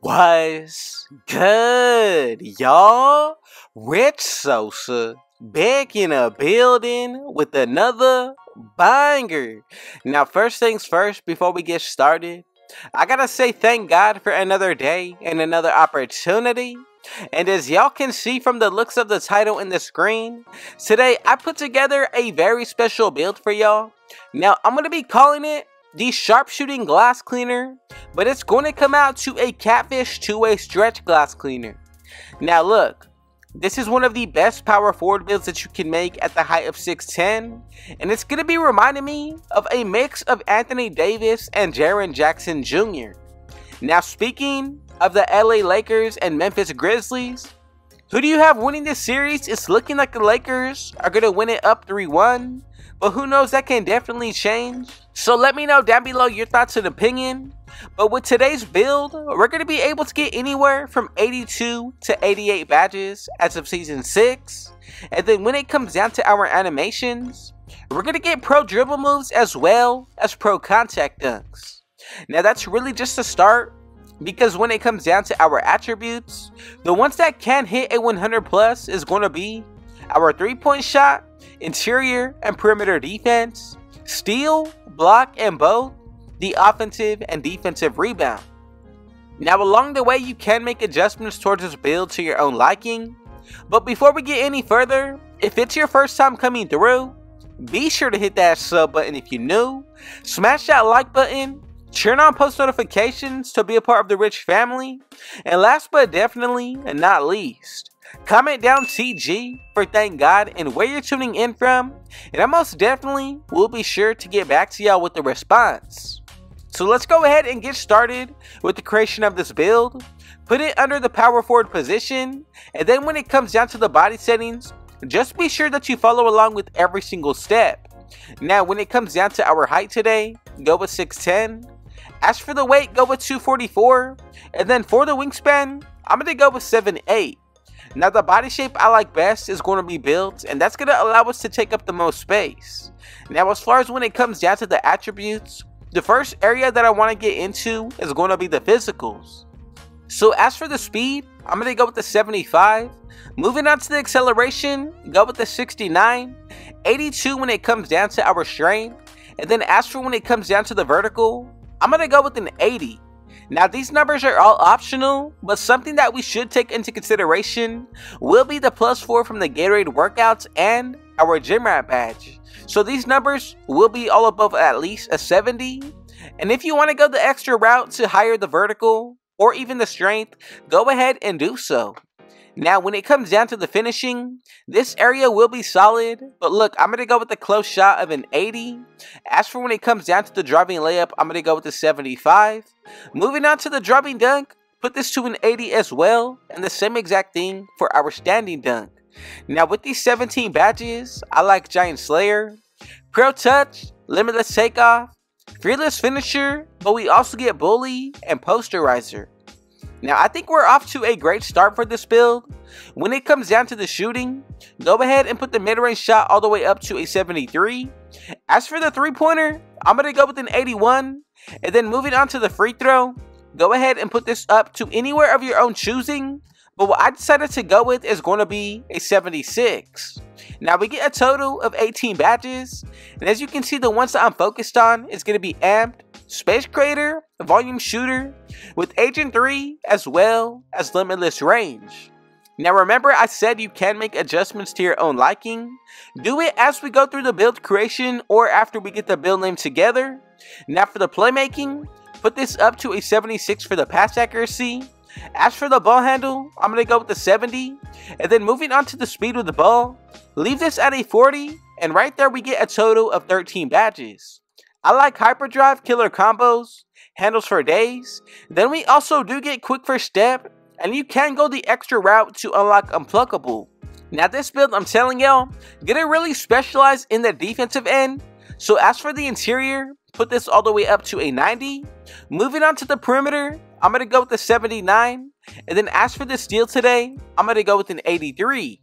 What's good, y'all? Rich Sosa back in a building with another banger. Now, first things first, before we get started, I gotta say thank God for another day and another opportunity. And as y'all can see from the looks of the title in the screen, today I put together a very special build for y'all. Now, I'm gonna be calling it the Sharpshooting Glass Cleaner, but it's going to come out to a Catfish two-way stretch glass cleaner. Now look, this is one of the best power forward builds that you can make at the height of 6'10", and it's going to be reminding me of a mix of Anthony Davis and Jaren Jackson Jr. Now speaking of the LA Lakers and Memphis Grizzlies, who do you have winning this series? It's looking like the Lakers are going to win it up 3-1, but who knows, that can definitely change. So let me know down below your thoughts and opinion. But with today's build, we're going to be able to get anywhere from 82 to 88 badges as of Season 6. And then when it comes down to our animations, we're going to get pro dribble moves as well as pro contact dunks. Now that's really just a start, because when it comes down to our attributes, the ones that can hit a 100 plus is going to be our 3-point shot, interior and perimeter defense, steal, block, and both the offensive and defensive rebound. Now along the way, you can make adjustments towards this build to your own liking, but before we get any further, if it's your first time coming through, be sure to hit that sub button if you're new, smash that like button, turn on post notifications to be a part of the Rich family, and last but definitely not least, comment down TG for thank God and where you're tuning in from, and I most definitely will be sure to get back to y'all with the response. So let's go ahead and get started with the creation of this build. Put it under the power forward position, and then when it comes down to the body settings, just be sure that you follow along with every single step. Now when it comes down to our height today, go with 6'10". As for the weight, go with 244, and then for the wingspan, I'm going to go with 7'8". Now the body shape I like best is going to be built, and that's going to allow us to take up the most space. Now as far as when it comes down to the attributes, the first area that I want to get into is going to be the physicals. So as for the speed, I'm going to go with the 75. Moving on to the acceleration, go with the 69. 82 when it comes down to our strength. And then as for when it comes down to the vertical, I'm going to go with an 80. Now these numbers are all optional, but something that we should take into consideration will be the +4 from the Gatorade workouts and our gym rat badge. So these numbers will be all above at least a 70. And if you want to go the extra route to higher the vertical or even the strength, go ahead and do so. Now when it comes down to the finishing, this area will be solid, but look, I'm going to go with the close shot of an 80. As for when it comes down to the driving layup, I'm going to go with the 75. Moving on to the driving dunk, put this to an 80 as well, and the same exact thing for our standing dunk. Now with these 17 badges, I like Giant Slayer, Pro Touch, Limitless Takeoff, Fearless Finisher, but we also get Bully and Posterizer. Now I think we're off to a great start for this build. When it comes down to the shooting, go ahead and put the mid-range shot all the way up to a 73. As for the three-pointer, I'm going to go with an 81. And then moving on to the free throw, go ahead and put this up to anywhere of your own choosing. But what I decided to go with is going to be a 76. Now we get a total of 18 badges. And as you can see, the ones that I'm focused on is going to be Amped, Space Creator, Volume Shooter, with Agent 3, as well as Limitless Range. Now remember, I said you can make adjustments to your own liking. Do it as we go through the build creation or after we get the build name together. Now for the playmaking, put this up to a 76 for the pass accuracy. As for the ball handle, I'm going to go with the 70. And then moving on to the speed with the ball, leave this at a 40. And right there we get a total of 13 badges. I like Hyperdrive, Killer Combos, Handles for Days. Then we also do get Quick First Step. And you can go the extra route to unlock Unpluckable. Now this build, I'm telling y'all, gonna really specialize in the defensive end. So as for the interior, put this all the way up to a 90. Moving on to the perimeter, I'm going to go with the 79. And then as for the steal today, I'm going to go with an 83.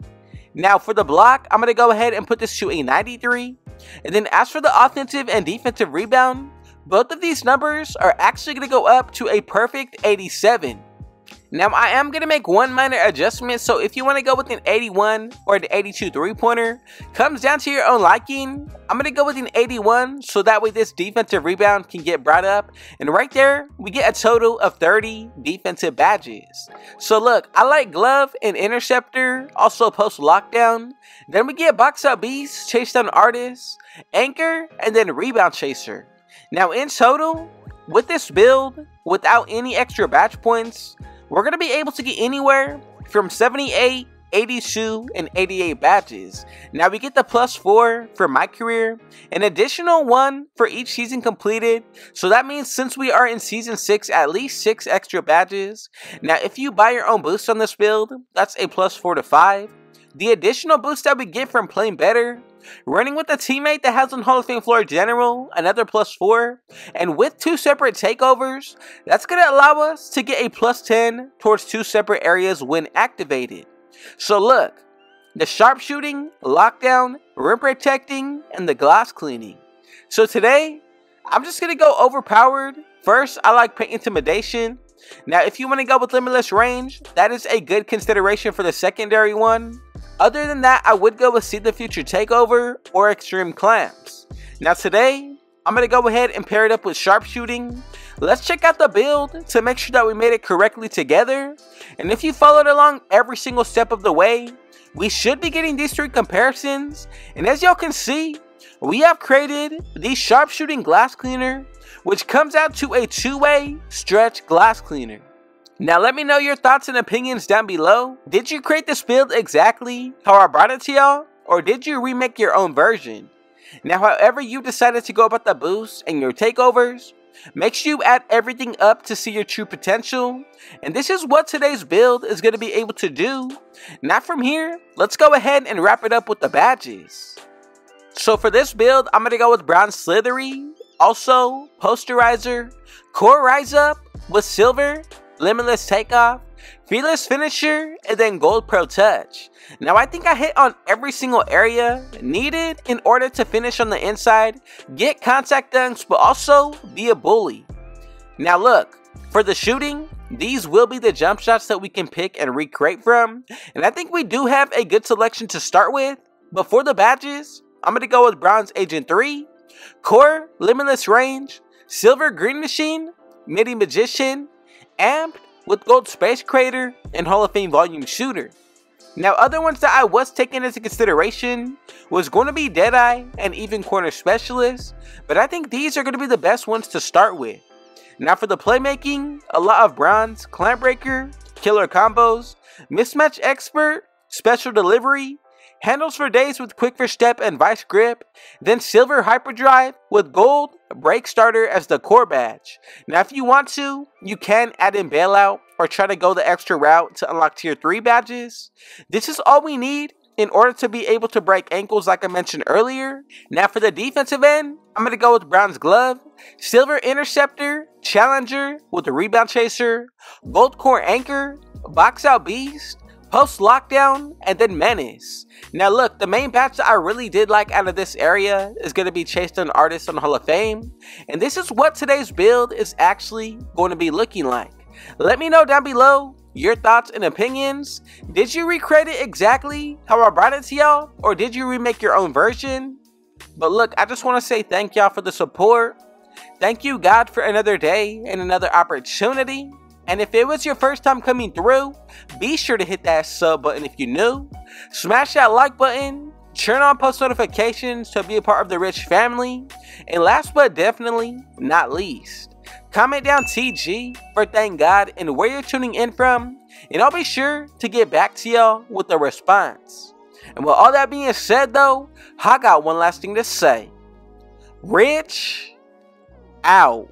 Now for the block, I'm going to go ahead and put this to a 93. And then as for the offensive and defensive rebound, both of these numbers are actually going to go up to a perfect 87. Now I am going to make one minor adjustment, so if you want to go with an 81 or the 82 3-pointer, comes down to your own liking. I'm going to go with an 81 so that way this defensive rebound can get brought up, and right there we get a total of 30 defensive badges. So look, I like glove and interceptor, also post lockdown, then we get box out beast, chase down artist, anchor, and then rebound chaser. Now in total, with this build, without any extra badge points, we're going to be able to get anywhere from 78, 82, and 88 badges. Now we get the +4 for my career, an additional 1 for each season completed. So that means since we are in season 6, at least 6 extra badges. Now if you buy your own boost on this build, that's a +4 to 5. The additional boost that we get from playing better, running with a teammate that has on Hall of Fame floor general, another +4, and with 2 separate takeovers, that's going to allow us to get a +10 towards 2 separate areas when activated. So look, the sharpshooting, lockdown, rim protecting, and the glass cleaning. So today, I'm just going to go overpowered. First, I like paint intimidation. Now if you want to go with limitless range, that is a good consideration for the secondary one. Other than that, I would go with See the Future Takeover or Extreme Clamps. Now today, I'm going to go ahead and pair it up with Sharpshooting. Let's check out the build to make sure that we made it correctly together. And if you followed along every single step of the way, we should be getting these 3 comparisons. And as y'all can see, we have created the Sharpshooting Glass Cleaner, which comes out to a 2-way stretch glass cleaner. Now let me know your thoughts and opinions down below. Did you create this build exactly how I brought it to y'all, or did you remake your own version? Now however you decided to go about the boosts and your takeovers, make sure you add everything up to see your true potential. And this is what today's build is going to be able to do. Now from here, let's go ahead and wrap it up with the badges. So for this build, I'm going to go with Bronze Slithery, also Posterizer, Core Rise Up with Silver, Limitless Takeoff, Fearless Finisher, and then Gold Pro Touch. Now I think I hit on every single area needed in order to finish on the inside, get contact dunks, but also be a bully. Now look, for the shooting, these will be the jump shots that we can pick and recreate from, and I think we do have a good selection to start with. But for the badges, I'm going to go with Bronze Agent 3, Core Limitless Range, Silver Green Machine, Midi Magician, Amped with Gold Space Crater, and Hall of Fame Volume Shooter. Now other ones that I was taking into consideration was going to be Deadeye and even Corner Specialist, but I think these are going to be the best ones to start with. Now for the playmaking, a lot of Bronze, Clamp Breaker, Killer Combos, Mismatch Expert, Special Delivery, Handles for Days with Quick First Step and Vice Grip, then Silver Hyperdrive with Gold Break Starter as the core badge. Now if you want to, you can add in Bailout or try to go the extra route to unlock tier 3 badges. This is all we need in order to be able to break ankles like I mentioned earlier. Now for the defensive end, I'm going to go with Bronze Glove, Silver Interceptor, Challenger with the Rebound Chaser, Gold Core Anchor, Box Out Beast, Post Lockdown, and then Menace. Now look, the main badge that I really did like out of this area is going to be Chase Down Artist on Hall of Fame. And this is what today's build is actually going to be looking like. Let me know down below your thoughts and opinions. Did you recreate it exactly how I brought it to y'all, or did you remake your own version? But look, I just want to say thank y'all for the support. Thank you God for another day and another opportunity. And if it was your first time coming through, be sure to hit that sub button if you're new. Smash that like button. Turn on post notifications to be a part of the rich family. And last but definitely not least, comment down TG for thank God and where you're tuning in from. And I'll be sure to get back to y'all with a response. And with all that being said though, I got one last thing to say. Rich out.